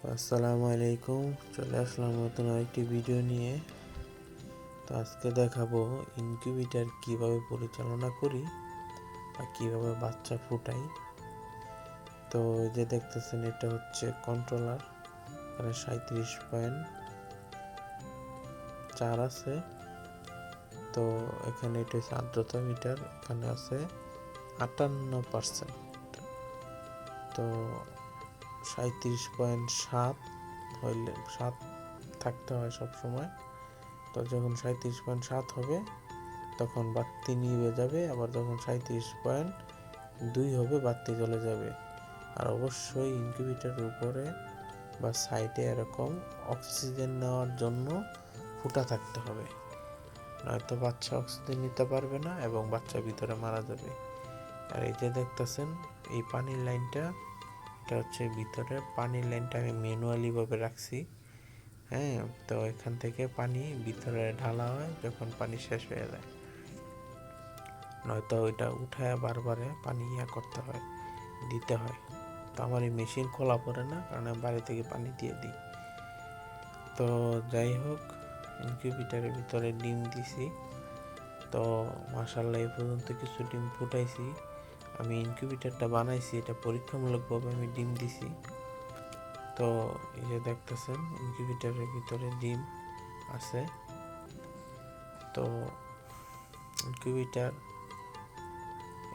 আসসালামু আলাইকুম। চলে আসলাম নতুন আরেকটি ভিডিও নিয়ে। তো আজকে দেখাবো ইনকিউবেটর কিভাবে পরিচালনা করি বা কিভাবে বাচ্চা ফুটাই। তো এই যে দেখতেছেন, এটা হচ্ছে কন্ট্রোলার। এখানে 37.4 আছে। তো এখানে এটা হচ্ছে আর্দ্রতা মিটার, এখানে আছে 58%। তো 37.7 হইলে 7 থাকতে হয় সব সময়। তো যখন 37.7 হবে তখন বাতি নিভে যাবে, আবার যখন 37.2 হবে বাতি জ্বলে যাবে। আর অবশ্যই ইনকিউবেটরের উপরে বা সাইডে এরকম অক্সিজেন নেওয়ার জন্য ফুটা থাকতে হবে, নয়তো বাচ্চা অক্সিজেন নিতে পারবে না এবং বাচ্চা ভিতরে মারা যাবে। আর এই যে দেখতেছেন এই পানির লাইনটা, এটা হচ্ছে ভিতরে পানির লাইনটা আমি ম্যানুয়ালি ভাবে রাখছি। হ্যাঁ, তো এখান থেকে পানি ভিতরে ঢালা হয় যখন পানি শেষ হয়ে যায়, নয়তো ওইটা উঠায় বারবারে পানি করতে হয়, দিতে হয়। তো আমার এই মেশিন খোলা পড়ে না, কারণ আমি বাইরে থেকে পানি দিয়ে দিই। তো যাই হোক, ইনকিউবেটরের ভিতরে ডিম দিছি। তো মাশাআল্লাহ এই পর্যন্ত কিছু ডিম ফুটাইছি। আমি ইনকিউবেটরটা বানাইছি, এটা পরীক্ষামূলকভাবে আমি ডিম দিছি। তো এই যে দেখতেছেন ইনকিউবেটরের ভিতরে ডিম আছে। তো ইনকিউবেটর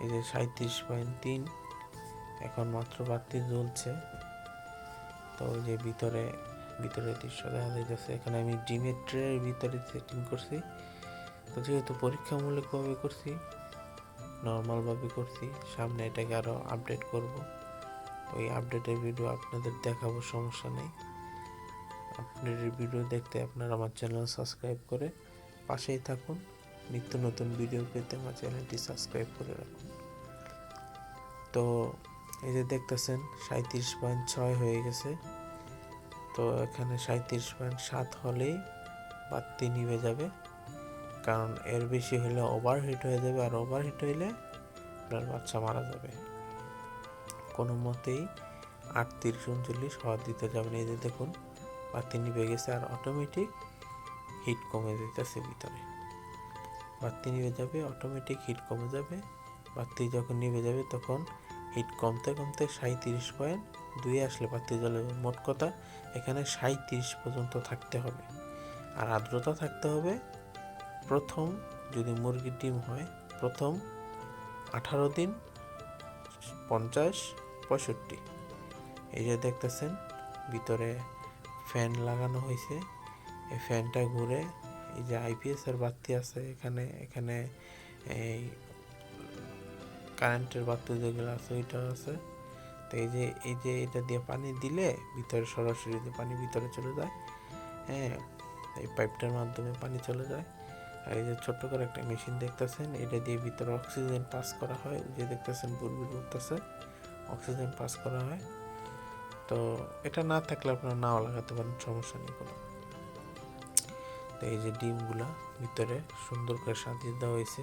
এই যে 37.3, এখন মাত্র বাতি জ্বলছে। তো ওই যে ভিতরে দৃশ্য দেখা যাইতেছে। এখানে আমি ডিমের ট্রের ভিতরে সেটিং করছি। তো যেহেতু পরীক্ষামূলকভাবে করছি, নর্মালভাবে করছি, সামনে এটাকে আরও আপডেট করব। ওই আপডেটের ভিডিও আপনাদের দেখাবো, সমস্যা নেই। আপডেটের ভিডিও দেখতে আপনারা আমার চ্যানেল সাবস্ক্রাইব করে পাশেই থাকুন। নিত্য নতুন ভিডিও পেতে আমার চ্যানেলটি সাবস্ক্রাইব করে রাখুন। তো এই যে দেখতেছেন 37.6 হয়ে গেছে। তো এখানে 37.7 হলেই বাতি নিভে যাবে, কারণ এর বেশি হলে ওভারহিট হয়ে যাবে, আর ওভারহিট হইলে আপনার বাচ্চা মারা যাবে। কোনো মতেই 38-39 হওয়া দিতে যাবে না। এই যে দেখুন বাতি নিভে গেছে, আর অটোমেটিক হিট কমে যেতেছে ভিতরে। বাতি নিভে যাবে, অটোমেটিক হিট কমে যাবে। বাতি যখন নিভে যাবে তখন হিট কমতে কমতে 37.2 আসলে বাতি জ্বলে যাবে। মোট কথা এখানে 37 পর্যন্ত থাকতে হবে। আর আর্দ্রতা থাকতে হবে প্রথম, যদি মুরগির ডিম হয়, প্রথম 18 দিন 50-65। এই যে দেখতেছেন ভিতরে ফ্যান লাগানো হয়েছে। এই ফ্যানটা ঘুরে, এই যে আইপিএস এর বাতি আছে এখানে, এখানে এই কারেন্টের বাতি যেগুলো আছে ওইটা আছে। তো এই যে এটা দিয়ে পানি দিলে ভিতরে সরাসরি পানি ভিতরে চলে যায়। হ্যাঁ, এই পাইপটার মাধ্যমে পানি চলে যায়। আর এই যে ছোট্ট করে একটা মেশিন দেখতেছেন, এটা দিয়ে ভিতরে অক্সিজেন পাস করা হয়। যে দেখতেছেন বুড়বুড় উঠতেছে, অক্সিজেন পাস করা হয়। তো এটা না থাকলে আপনারা নাও লাগাতে পারেন, সমস্যা নেই কোনো। তো এই যে ডিমগুলা ভিতরে সুন্দর করে সাজিয়ে দেওয়া হয়েছে।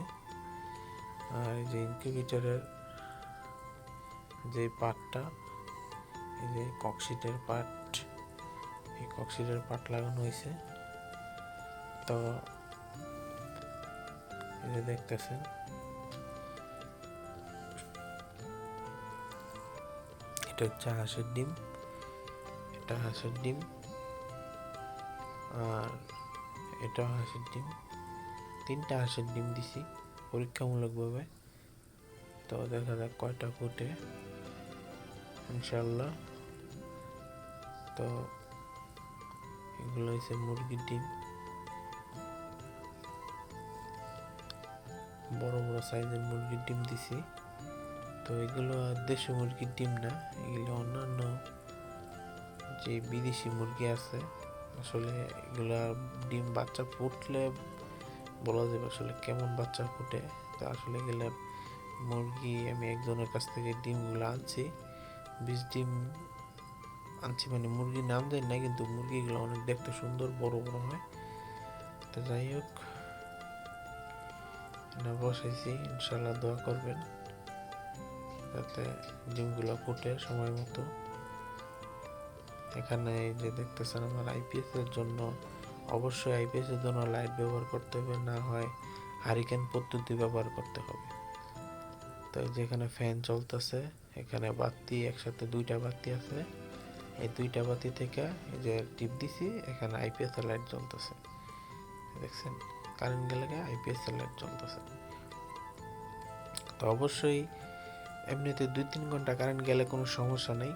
আর এই যে ইনকিউবেটরের যে পার্টটা, এই যে ককশিটের পার্ট, এই ককশিটের পার্ট লাগানো হয়েছে। তো এই যে দেখতেছেন এটা হচ্ছে হাঁসের ডিম, এটা হাঁসের ডিম, আর এটা হাঁসের ডিম। 3টা হাঁসের ডিম দিছি পরীক্ষামূলকভাবে। তো দেখা যাক কয়টা ফুটে, ইনশাল্লাহ। তো এগুলো হচ্ছে মুরগির ডিম, বড় বড় সাইজের মুরগির ডিম দিছি। তো এগুলো দেশি মুরগির ডিম না, এগুলো অন্যান্য যে বিদেশি মুরগি আছে। আসলে এগুলা ডিম বাচ্চা ফুটলে বলা যাবে আসলে কেমন বাচ্চা ফুটে। তো আসলে এগুলার মুরগি আমি একজনের কাছ থেকে ডিমগুলো আনছি, 20 ডিম আনছি। মানে মুরগির নাম জানি না, কিন্তু মুরগিগুলো অনেক দেখতে সুন্দর, বড় বড় হয়। তো যাই হোক, এটা বসাইছি, ইনশাল্লাহ দোয়া করবেন যাতে ডিমগুলো ফুটে সময় মতো। এখানে এই যে দেখতেছেন আমার আইপিএস এর জন্য অবশ্যই আইপিএস এর জন্য লাইট ব্যবহার করতে হবে, না হয় হারিকেন পদ্ধতি ব্যবহার করতে হবে। তো এই যে এখানে ফ্যান চলতেছে, এখানে বাতি একসাথে দুইটা বাতি আছে, এই দুইটা বাতি থেকে এই যে টিপ দিছি, এখানে আইপিএস এর লাইট জ্বলতেছে, দেখছেন কারেন্ট গেলে আইপিএস এর লাইট জ্বলতেছে। তো অবশ্যই এমনিতে 2-3 ঘন্টা কারেন্ট গেলে কোনো সমস্যা নেই,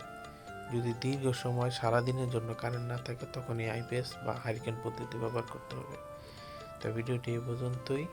যদি দীর্ঘ সময় সারাদিনের জন্য কারেন্ট না থাকে তখন এই আইপিএস বা হারিকেন পদ্ধতি ব্যবহার করতে হবে। তো ভিডিওটি এই পর্যন্তই।